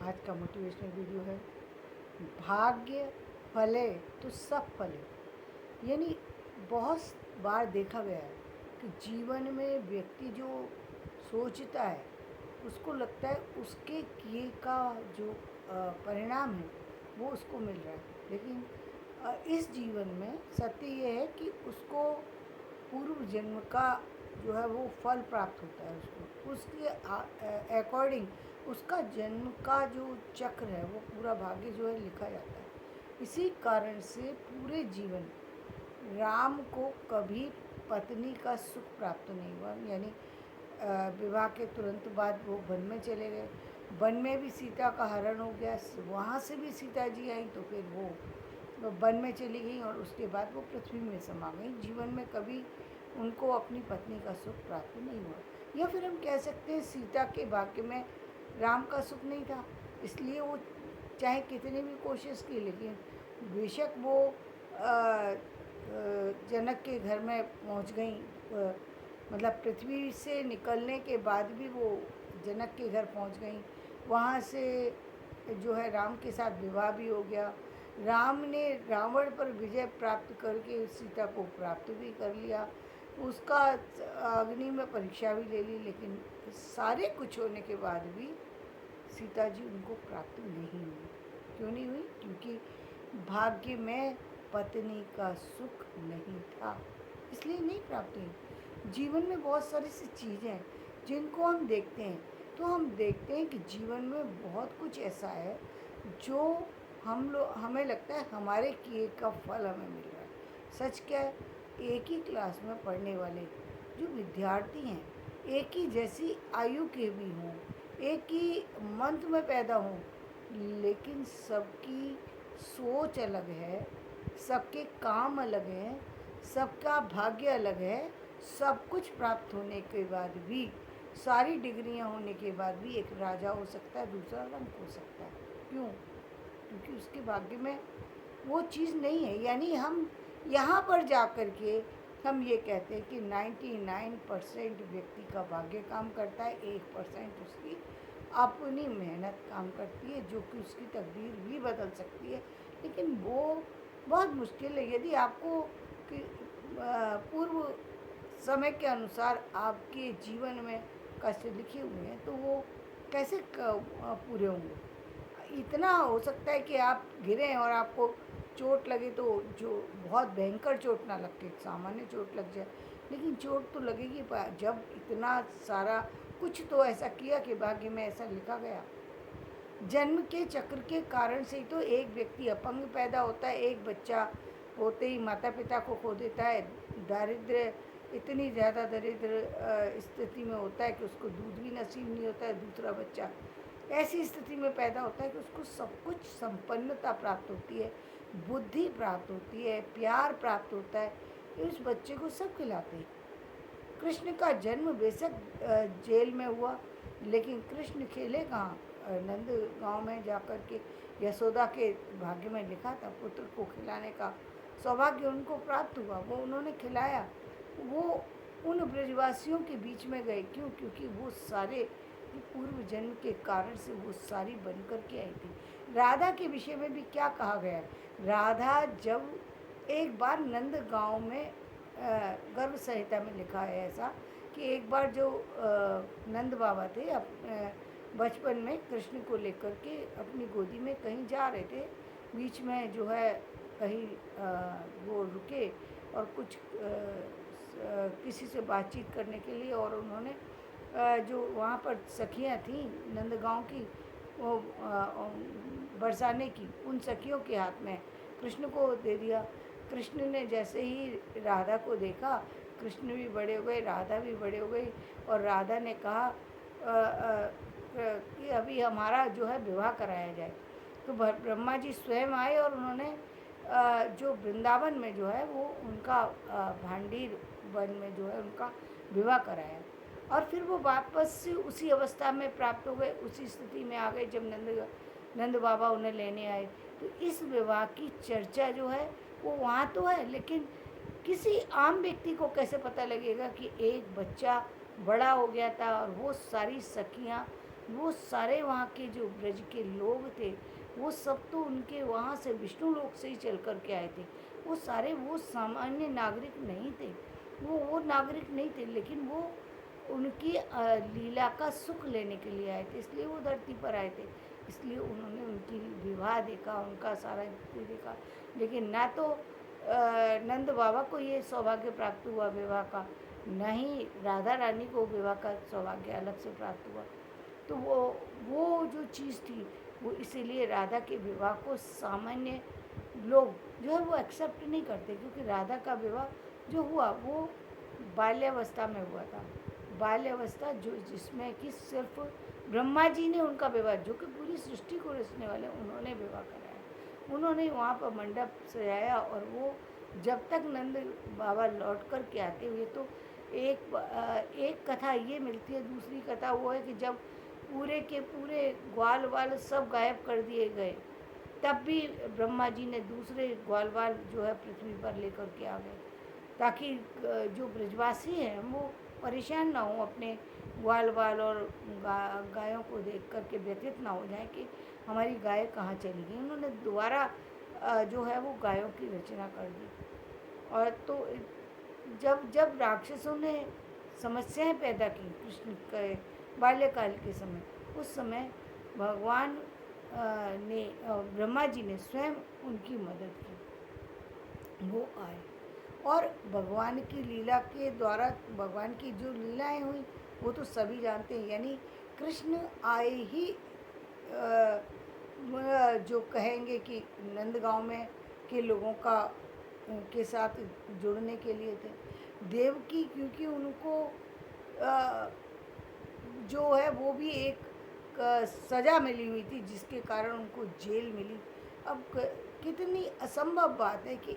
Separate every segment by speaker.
Speaker 1: आज का motivational video है, भाग्य फले तो सब फले। यानी बहुत बार देखा गया है कि जीवन में व्यक्ति जो सोचता है उसको लगता है उसके किए का जो परिणाम है वो उसको मिल रहा है, लेकिन इस जीवन में सत्य ये है कि उसको पूर्व जन्म का जो है वो फल प्राप्त होता है, उसके अकॉर्डिंग उसका जन्म का जो चक्र है वो पूरा भाग्य जो है लिखा जाता है। इसी कारण से पूरे जीवन राम को कभी पत्नी का सुख प्राप्त नहीं हुआ। यानी विवाह के तुरंत बाद वो वन में चले गए, वन में भी सीता का हरण हो गया, वहाँ से भी सीता जी आई तो फिर वो वन में चली गई और उसके बाद वो पृथ्वी में समा गई। जीवन में कभी उनको अपनी पत्नी का सुख प्राप्त नहीं हुआ। या फिर हम कह सकते हैं सीता के भाग्य में राम का सुख नहीं था, इसलिए वो चाहे कितनी भी कोशिश की, लेकिन बेशक वो जनक के घर में पहुंच गई, मतलब पृथ्वी से निकलने के बाद भी वो जनक के घर पहुंच गई। वहाँ से जो है राम के साथ विवाह भी हो गया। राम ने रावण पर विजय प्राप्त करके सीता को प्राप्त भी कर लिया, उसका अग्नि में परीक्षा भी ले ली, लेकिन सारे कुछ होने के बाद भी सीता जी उनको प्राप्त नहीं हुई। क्यों नहीं हुई? क्योंकि भाग्य में पत्नी का सुख नहीं था, इसलिए नहीं प्राप्त हुई। जीवन में बहुत सारी सी चीज़ें हैं जिनको हम देखते हैं तो हम देखते हैं कि जीवन में बहुत कुछ ऐसा है जो हमें लगता है हमारे किए का फल हमें मिल रहा है। सच क्या है, एक ही क्लास में पढ़ने वाले जो विद्यार्थी हैं, एक ही जैसी आयु के भी हों, एक ही मंथ में पैदा हों, लेकिन सबकी सोच अलग है, सबके काम अलग हैं, सबका भाग्य अलग है। सब कुछ प्राप्त होने के बाद भी, सारी डिग्रियां होने के बाद भी एक राजा हो सकता है, दूसरा रंक हो सकता है। क्यों? क्योंकि उसके भाग्य में वो चीज़ नहीं है। यानी हम यहाँ पर जा कर के हम ये कहते हैं कि 99% व्यक्ति का भाग्य काम करता है, 1% उसकी अपनी मेहनत काम करती है, जो कि उसकी तकदीर भी बदल सकती है, लेकिन वो बहुत मुश्किल है। यदि आपको पूर्व समय के अनुसार आपके जीवन में कष्ट लिखे हुए हैं तो वो कैसे पूरे होंगे? इतना हो सकता है कि आप गिरें और आपको चोट लगे तो जो बहुत भयंकर चोट ना लग के सामान्य चोट लग जाए, लेकिन चोट तो लगेगी। जब इतना सारा कुछ तो ऐसा किया कि भाग्य में ऐसा लिखा गया। जन्म के चक्र के कारण से ही तो एक व्यक्ति अपंग पैदा होता है, एक बच्चा होते ही माता पिता को खो देता है, दारिद्र्य इतनी ज़्यादा दरिद्र स्थिति में होता है कि उसको दूध भी नसीब नहीं होता है, दूसरा बच्चा ऐसी स्थिति में पैदा होता है कि उसको सब कुछ संपन्नता प्राप्त होती है, बुद्धि प्राप्त होती है, प्यार प्राप्त होता है, उस बच्चे को सब खिलाते हैं। कृष्ण का जन्म बेशक जेल में हुआ, लेकिन कृष्ण खेले कहाँ? नंद गांव में जाकर के यशोदा के भाग्य में लिखा था, पुत्र को खिलाने का सौभाग्य उनको प्राप्त हुआ, वो उन्होंने खिलाया। वो उन ब्रजवासियों के बीच में गए, क्यों? क्योंकि वो सारे पूर्व जन्म के कारण से वो सारी बन कर के आई थी। राधा के विषय में भी क्या कहा गया है? राधा जब एक बार नंद गांव में गर्भ संहिता में लिखा है ऐसा कि एक बार जो नंद बाबा थे बचपन में कृष्ण को लेकर के अपनी गोदी में कहीं जा रहे थे, बीच में जो है कहीं वो रुके और कुछ किसी से बातचीत करने के लिए, और उन्होंने जो वहाँ पर सखियाँ थीं नंदगांव की, वो बरसाने की, उन सखियों के हाथ में कृष्ण को दे दिया। कृष्ण ने जैसे ही राधा को देखा, कृष्ण भी बड़े हो गए, राधा भी बड़े हो गई, और राधा ने कहा कि अभी हमारा जो है विवाह कराया जाए। तो ब्रह्मा जी स्वयं आए और उन्होंने जो वृंदावन में जो है वो उनका भांडीर वन में जो है उनका विवाह कराया, और फिर वो वापस से उसी अवस्था में प्राप्त हो गए, उसी स्थिति में आ गए जब नंद बाबा उन्हें लेने आए। तो इस विवाह की चर्चा जो है वो वहाँ तो है, लेकिन किसी आम व्यक्ति को कैसे पता लगेगा कि एक बच्चा बड़ा हो गया था और वो सारी सखियाँ वो सारे वहाँ के जो ब्रज के लोग थे, वो सब तो उनके वहाँ से विष्णु लोक से ही चल कर के आए थे। वो सारे वो सामान्य नागरिक नहीं थे, वो नागरिक नहीं थे, लेकिन वो उनकी लीला का सुख लेने के लिए आए थे, इसलिए वो धरती पर आए थे। इसलिए उन्होंने उनकी विवाह देखा, उनका सारा देखा। लेकिन ना तो नंद बाबा को ये सौभाग्य प्राप्त हुआ विवाह का, न ही राधा रानी को विवाह का सौभाग्य अलग से प्राप्त हुआ। तो वो जो चीज़ थी, वो इसीलिए राधा के विवाह को सामान्य लोग जो है वो एक्सेप्ट नहीं करते, क्योंकि राधा का विवाह जो हुआ वो बाल्यावस्था में हुआ था। बाल्यावस्था जो जिसमें कि सिर्फ ब्रह्मा जी ने उनका विवाह, जो कि पूरी सृष्टि को रचने वाले, उन्होंने विवाह कराया। उन्होंने वहाँ पर मंडप सजाया, और वो जब तक नंद बाबा लौट कर के आते हुए, तो एक कथा ये मिलती है। दूसरी कथा वो है कि जब पूरे के पूरे ग्वाल वाल सब गायब कर दिए गए, तब भी ब्रह्मा जी ने दूसरे ग्वाल वाल जो है पृथ्वी पर लेकर के आ गए, ताकि जो ब्रजवासी हैं वो परेशान ना हो, अपने ग्वाल वाल और गायों को देख कर के व्यथित ना हो जाए कि हमारी गाय कहाँ चली गई। उन्होंने दोबारा जो है वो गायों की रचना कर दी। और तो जब जब राक्षसों ने समस्याएं पैदा की कृष्ण के बाल्यकाल के समय, उस समय भगवान ने ब्रह्मा जी ने स्वयं उनकी मदद की। वो आए, और भगवान की लीला के द्वारा भगवान की जो लीलाएं हुई वो तो सभी जानते हैं। यानी कृष्ण आए ही जो कहेंगे कि नंदगांव में के लोगों का के साथ जुड़ने के लिए थे। देवकी, क्योंकि उनको जो है वो भी एक सज़ा मिली हुई थी, जिसके कारण उनको जेल मिली। अब कितनी असंभव बात है कि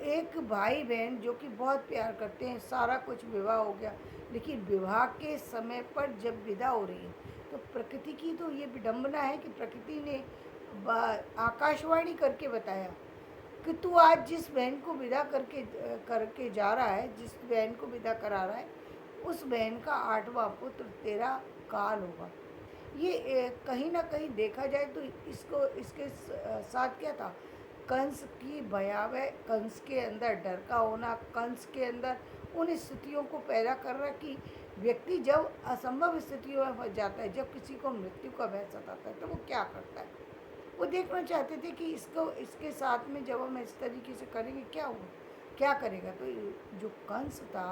Speaker 1: एक भाई बहन जो कि बहुत प्यार करते हैं, सारा कुछ विवाह हो गया, लेकिन विवाह के समय पर जब विदा हो रही है, तो प्रकृति की तो ये विडंबना है कि प्रकृति ने आकाशवाणी करके बताया कि तू आज जिस बहन को विदा करके जा रहा है, जिस बहन को विदा करा रहा है, उस बहन का 8वां पुत्र तेरा काल होगा। ये कहीं ना कहीं देखा जाए तो इसके साथ क्या था, कंस की भयावह, कंस के अंदर डर का होना, कंस के अंदर उन स्थितियों को पैदा कर रहा कि व्यक्ति जब असंभव स्थितियों में फंस जाता है, जब किसी को मृत्यु का भय सताता है, तो वो क्या करता है। वो देखना चाहते थे कि इसके साथ में जब हम इस तरीके से करेंगे क्या करेगा। तो जो कंस था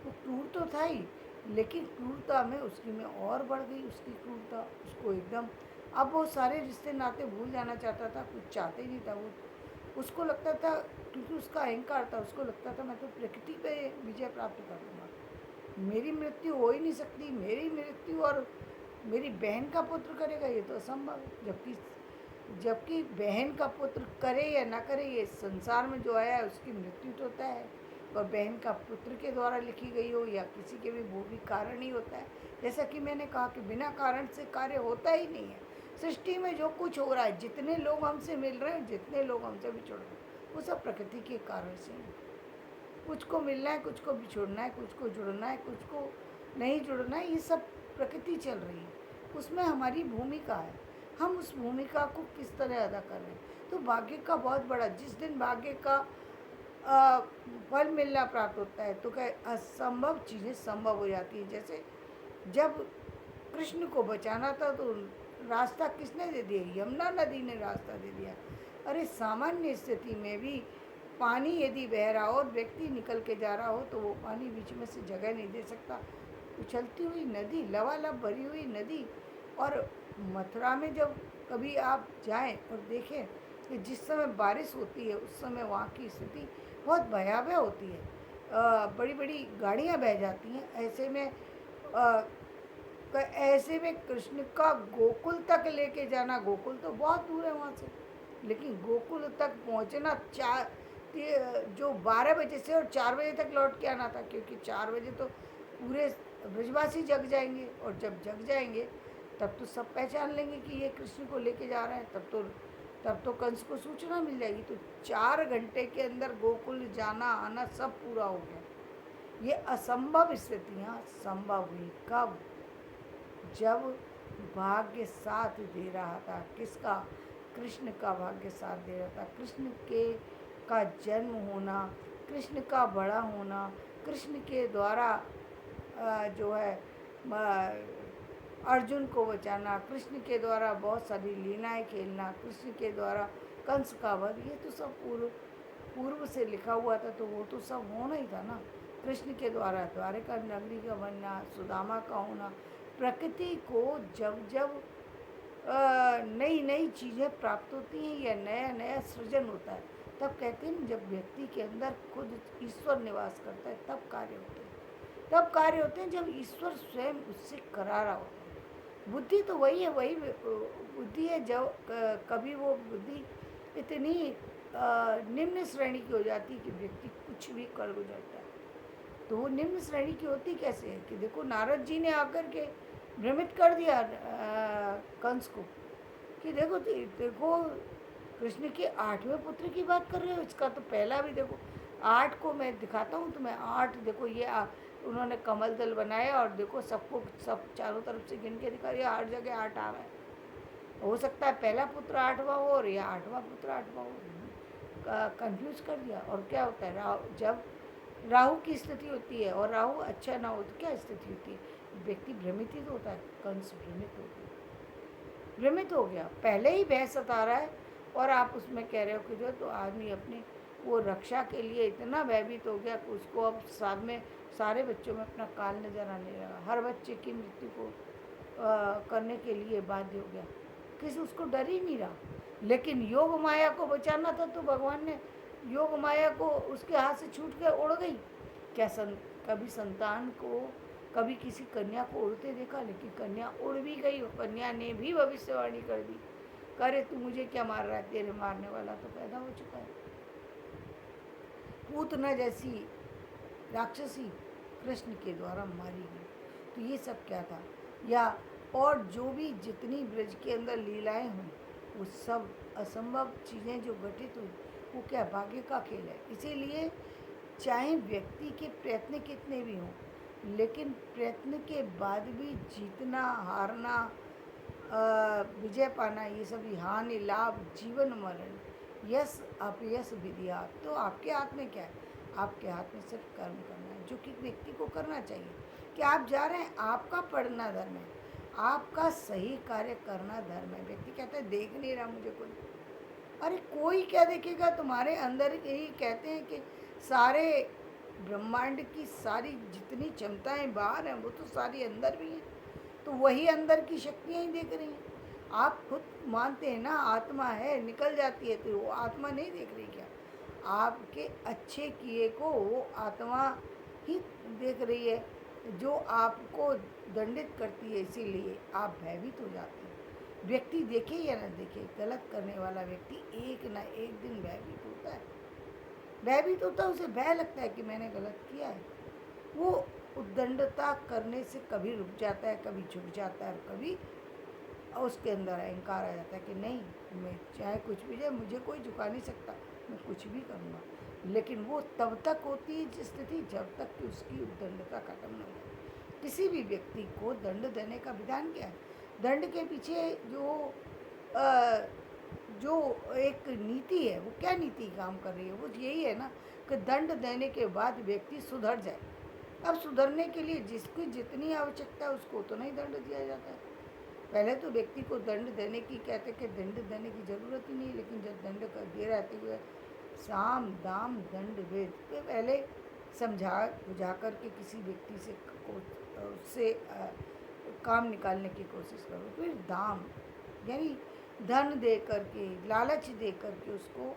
Speaker 1: वो क्रूर तो था ही, लेकिन क्रूरता में उसकी में और बढ़ गई उसकी क्रूरता। उसको एकदम, अब वो सारे रिश्ते नाते भूल जाना चाहता था, कुछ चाहते ही नहीं था वो। उसको लगता था, क्योंकि उसका अहंकार था, उसको लगता था मैं तो प्रकृति पे विजय प्राप्त कर लूँगा, मेरी मृत्यु हो ही नहीं सकती, मेरी मृत्यु और मेरी बहन का पुत्र करेगा, ये तो असंभव है। जबकि बहन का पुत्र करे या ना करे, ये संसार में जो आया है उसकी मृत्यु तो तय है, और बहन का पुत्र के द्वारा लिखी गई हो या किसी के भी, वो भी कारण ही होता है। जैसा कि मैंने कहा कि बिना कारण से कार्य होता ही नहीं है। सृष्टि में जो कुछ हो रहा है, जितने लोग हमसे मिल रहे हैं, जितने लोग हमसे बिछुड़ रहे हैं, वो सब प्रकृति के कारण से है। कुछ को मिलना है, कुछ को बिछुड़ना है, कुछ को जुड़ना है, कुछ को नहीं जुड़ना है, ये सब प्रकृति चल रही है। उसमें हमारी भूमिका है, हम उस भूमिका को किस तरह अदा कर रहे हैं। तो भाग्य का बहुत बड़ा, जिस दिन भाग्य का फल मिलना प्राप्त होता है, तो क्या असंभव चीज़ें संभव हो जाती हैं। जैसे जब कृष्ण को बचाना था, तो रास्ता किसने दे दिया, यमुना नदी ने रास्ता दे दिया। अरे सामान्य स्थिति में भी पानी यदि बह रहा हो और व्यक्ति निकल के जा रहा हो, तो वो पानी बीच में से जगह नहीं दे सकता। उछलती हुई नदी, लबालब भरी हुई नदी। और मथुरा में जब कभी आप जाएं और देखें कि जिस समय बारिश होती है, उस समय वहाँ की स्थिति बहुत भयावह होती है। बड़ी बड़ी गाड़ियाँ बह जाती हैं। ऐसे में कृष्ण का गोकुल तक लेके जाना, गोकुल तो बहुत दूर है वहाँ से, लेकिन गोकुल तक पहुँचना जो 12 बजे से और 4 बजे तक लौट के आना था, क्योंकि 4 बजे तो पूरे ब्रजवासी जग जाएंगे, और जब जग जाएंगे तब तो सब पहचान लेंगे कि ये कृष्ण को लेके जा रहा है। तब तो कंस को सूचना मिल जाएगी। तो 4 घंटे के अंदर गोकुल जाना आना सब पूरा हो गया। ये असंभव स्थितियाँ संभव हुई कब, जब भाग्य साथ दे रहा था। किसका? कृष्ण का भाग्य साथ दे रहा था। कृष्ण के का जन्म होना, कृष्ण का बड़ा होना, कृष्ण के द्वारा जो है अर्जुन को बचाना, कृष्ण के द्वारा बहुत सारी लीलाएं खेलना, कृष्ण के द्वारा कंस का वध, ये तो सब पूर्व से लिखा हुआ था, तो वो तो सब होना ही था ना। कृष्ण के द्वारा द्वारका नगरी का बनना, सुदामा का होना। प्रकृति को जब जब नई नई चीज़ें प्राप्त होती हैं या नया नया सृजन होता है, तब कहते हैं जब व्यक्ति के अंदर खुद ईश्वर निवास करता है तब कार्य होते हैं। तब कार्य होते हैं जब ईश्वर स्वयं उससे करा रहा होता है। बुद्धि तो वही है, वही बुद्धि है। जब कभी वो बुद्धि इतनी निम्न श्रेणी की हो जाती है कि व्यक्ति कुछ भी कर गुजरता है। तो वो निम्न श्रेणी की होती कैसे है कि देखो नारद जी ने आकर के भ्रमित कर दिया कंस को कि देखो कृष्ण के 8वें पुत्र की बात कर रहे हो, इसका तो पहला भी देखो 8 को मैं दिखाता हूँ तुम्हें। 8 देखो ये उन्होंने कमल दल बनाया और देखो सबको सब चारों तरफ से गिन के दिखा दिया, 8 जगह 8 आ रहा है। हो सकता है पहला पुत्र 8वां हो और या 8वां पुत्र 8वां हो। कंफ्यूज कर दिया। और क्या होता है जब राहु की स्थिति होती है और राहु अच्छा ना हो तो क्या स्थिति होती है? व्यक्ति भ्रमित ही तो होता है। कंस भ्रमित हो गया, भ्रमित हो गया, पहले ही भय सता रहा है और आप उसमें कह रहे हो कि जो तो आदमी अपनी वो रक्षा के लिए इतना भयभीत हो गया कि उसको अब साथ में सारे बच्चों में अपना काल नजर आने लगा। हर बच्चे की मृत्यु को करने के लिए बाध्य हो गया, किसी उसको डर ही नहीं रहा। लेकिन योग माया को बचाना था तो भगवान ने योग माया को उसके हाथ से छूट के उड़ गई। क्या कभी संतान को, कभी किसी कन्या को उड़ते देखा? लेकिन कन्या उड़ भी गई और कन्या ने भी भविष्यवाणी कर दी, करे तू मुझे क्या मार रहा है, तेरे मारने वाला तो पैदा हो चुका है। पूतना जैसी राक्षसी कृष्ण के द्वारा मारी गई। तो ये सब क्या था? या और जो भी जितनी ब्रज के अंदर लीलाएं हुई वो सब असंभव चीज़ें जो घटित हुई वो क्या भाग्य का खेल है। इसीलिए चाहे व्यक्ति के प्रयत्न कितने भी हों, लेकिन प्रयत्न के बाद भी जीतना हारना विजय पाना, ये सभी हानि लाभ जीवन मरण यश अपयश विधिया, तो आपके हाथ में क्या है? आपके हाथ में सिर्फ कर्म करना है, जो कि व्यक्ति को करना चाहिए। कि आप जा रहे हैं, आपका पढ़ना धर्म है, आपका सही कार्य करना धर्म है। व्यक्ति कहता है देख नहीं रहा मुझे कोई, अरे कोई क्या देखेगा? तुम्हारे अंदर यही कहते हैं कि सारे ब्रह्मांड की सारी जितनी क्षमताएं बाहर हैं वो तो सारी अंदर भी हैं, तो वही अंदर की शक्तियां ही देख रही हैं। आप खुद मानते हैं ना आत्मा है, निकल जाती है, तो वो आत्मा नहीं देख रही क्या? आपके अच्छे किए को वो आत्मा ही देख रही है, जो आपको दंडित करती है। इसीलिए आप भयभीत हो जाते हैं। व्यक्ति देखे या न देखे, गलत करने वाला व्यक्ति एक ना एक दिन भयभीत होता है। भयभीत होता है, उसे भय लगता है कि मैंने गलत किया है। वो उद्दंडता करने से कभी रुक जाता है, कभी झुक जाता है, और कभी उसके अंदर अहंकार आ जाता है कि नहीं, मैं चाहे कुछ भी जाए मुझे कोई झुका नहीं सकता, मैं कुछ भी करूँगा। लेकिन वो तब तक होती है स्थिति जब तक कि उसकी उद्दंडता खत्म न हो। किसी भी व्यक्ति को दंड देने का विधान क्या है? दंड के पीछे जो एक नीति है, वो क्या नीति काम कर रही है? वो यही है ना कि दंड देने के बाद व्यक्ति सुधर जाए। अब सुधरने के लिए जिसकी जितनी आवश्यकता है उसको उतना ही दंड दिया जाता है। पहले तो व्यक्ति को दंड देने की कहते कि दंड देने की ज़रूरत ही नहीं, लेकिन जब दंड कर दे रहते हुए साम दाम दंड भेद के पहले समझा बुझा कर के किसी व्यक्ति से उससे काम निकालने की कोशिश करो, फिर दाम यानी धन दे करके, लालच दे करके उसको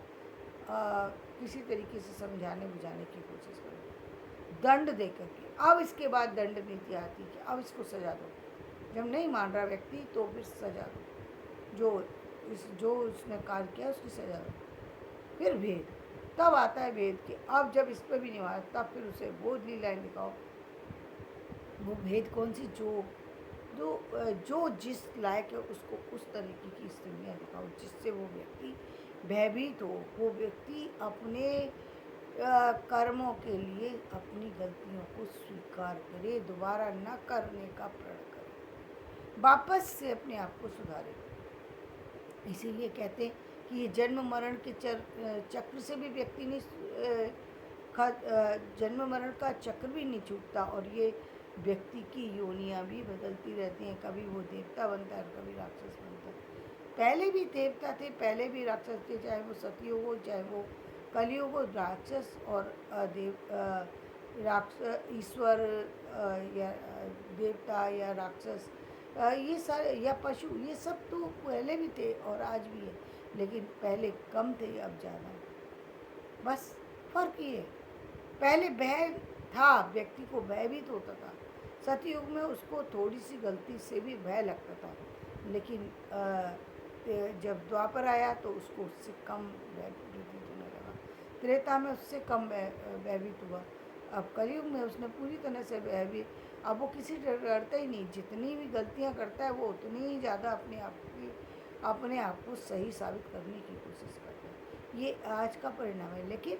Speaker 1: किसी तरीके से समझाने बुझाने की कोशिश करो, दंड दे करके। अब इसके बाद दंड नीति आती है, अब इसको सजा दो। जब नहीं मान रहा व्यक्ति तो फिर सजा दो, जो उसने कार्य किया उसकी सजा दो। फिर भेद, तब आता है भेद कि अब जब इस पर भी नहीं माना तब फिर उसे बोध लीलाएँ दिखाओ। वो भेद कौन सी? जो जिस लायक है उसको उस तरीके की स्थितियाँ दिखाओ जिससे वो व्यक्ति भयभीत हो, वो व्यक्ति अपने कर्मों के लिए अपनी गलतियों को स्वीकार करे, दोबारा न करने का प्रण करे। वापस से अपने आप को सुधारे। इसीलिए कहते हैं कि ये जन्म मरण के चक्र से भी व्यक्ति नहीं जन्म मरण का चक्र भी नहीं छूटता, और ये व्यक्ति की योनियाँ भी बदलती रहती हैं। कभी वो देवता बनता है और कभी राक्षस बनता है। पहले भी देवता थे, पहले भी राक्षस थे, चाहे वो सतयुग हो चाहे वो कलयुग हो। राक्षस और ईश्वर या देवता या राक्षस, ये सारे या पशु, ये सब तो पहले भी थे और आज भी है, लेकिन पहले कम थे, अब ज़्यादा है। बस फर्क ये है, पहले भय था, व्यक्ति को भयभीत होता था। सतयुग में उसको थोड़ी सी गलती से भी भय लगता था, लेकिन जब द्वापर आया तो उसको उससे कम भयभीत होने लगा। त्रेता में उससे कम भयभीत हुआ। अब कलयुग में उसने पूरी तरह से भयभीत, अब वो किसी से डरता ही नहीं। जितनी भी गलतियाँ करता है वो उतनी ही ज़्यादा अपने आप को सही साबित करने की कोशिश करता है। ये आज का परिणाम है। लेकिन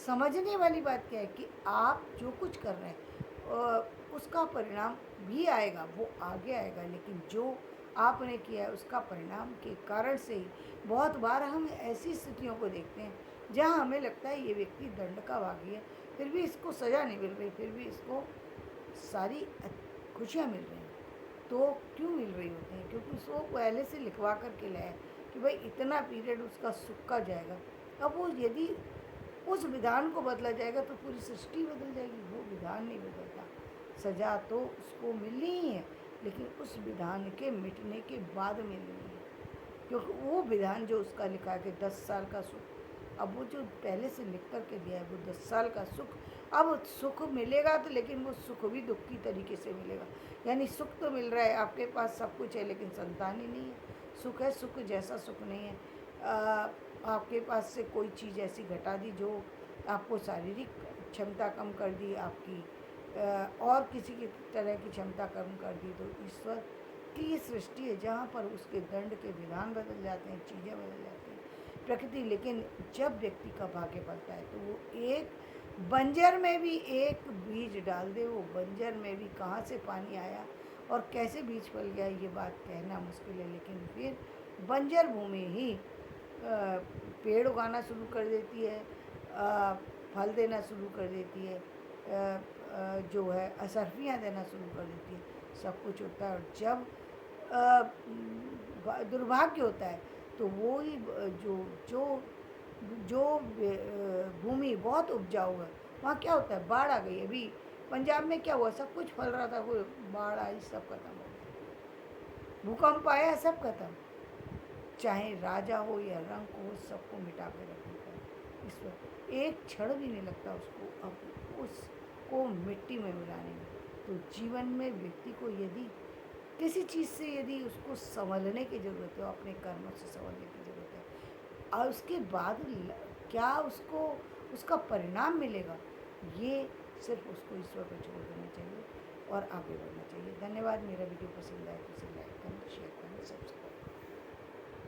Speaker 1: समझने वाली बात क्या है कि आप जो कुछ कर रहे हैं उसका परिणाम भी आएगा, वो आगे आएगा, लेकिन जो आपने किया है उसका परिणाम के कारण से ही बहुत बार हम ऐसी स्थितियों को देखते हैं जहाँ हमें लगता है ये व्यक्ति दंड का भागी है, फिर भी इसको सज़ा नहीं मिल रही, फिर भी इसको सारी खुशियाँ मिल रही हैं। तो क्यों मिल रही होती हैं? क्योंकि उसको पहले से लिखवा कर के लाया कि भाई इतना पीरियड उसका सुख का जाएगा। अब वो यदि उस विधान को बदला जाएगा तो पूरी सृष्टि बदल जाएगी। वो विधान नहीं बदलता। सज़ा तो उसको मिलनी ही है, लेकिन उस विधान के मिटने के बाद मिलनी है, क्योंकि वो विधान जो उसका लिखा है कि 10 साल का सुख, अब वो जो पहले से लिख कर के दिया है वो 10 साल का सुख, अब सुख मिलेगा तो, लेकिन वो सुख भी दुख की तरीके से मिलेगा। यानी सुख तो मिल रहा है, आपके पास सब कुछ है, लेकिन संतान ही नहीं है। सुख है, सुख जैसा सुख नहीं है। आपके पास से कोई चीज़ ऐसी घटा दी जो आपको शारीरिक क्षमता कम कर दी, आपकी और किसी की तरह की क्षमता कम कर दी, तो ईश्वर की ये सृष्टि है जहाँ पर उसके दंड के विधान बदल जाते हैं, चीज़ें बदल जाती हैं, प्रकृति। लेकिन जब व्यक्ति का भाग्य पलटा है तो वो एक बंजर में भी एक बीज डाल दे, वो बंजर में भी कहाँ से पानी आया और कैसे बीज फल गया ये बात कहना मुश्किल है, लेकिन फिर बंजर भूमि ही पेड़ उगाना शुरू कर देती है, फल देना शुरू कर देती है, जो है असरफियाँ देना शुरू कर देती है, सब कुछ होता है। और जब दुर्भाग्य होता है तो वो ही जो जो जो भूमि बहुत उपजाऊ है वहाँ क्या होता है, बाढ़ आ गई। अभी पंजाब में क्या हुआ, सब कुछ फल रहा था, वो बाढ़ आई, सब खत्म हो गया। भूकंप आया, सब खत्म। चाहे राजा हो या रंक हो, सबको मिटा के रख देता है ईश्वर। एक क्षण भी नहीं लगता उसको अब उसको मिट्टी में मिलाने में। तो जीवन में व्यक्ति को यदि किसी चीज़ से यदि उसको संभलने की ज़रूरत है, अपने कर्मों से संभलने की ज़रूरत है, और उसके बाद क्या उसको उसका परिणाम मिलेगा, ये सिर्फ उसको ईश्वर पर छोड़ देना चाहिए और आगे बढ़ना चाहिए। धन्यवाद। मेरा वीडियो पसंद आए तो इसे लाइक करें, शेयर करें, सब्सक्राइब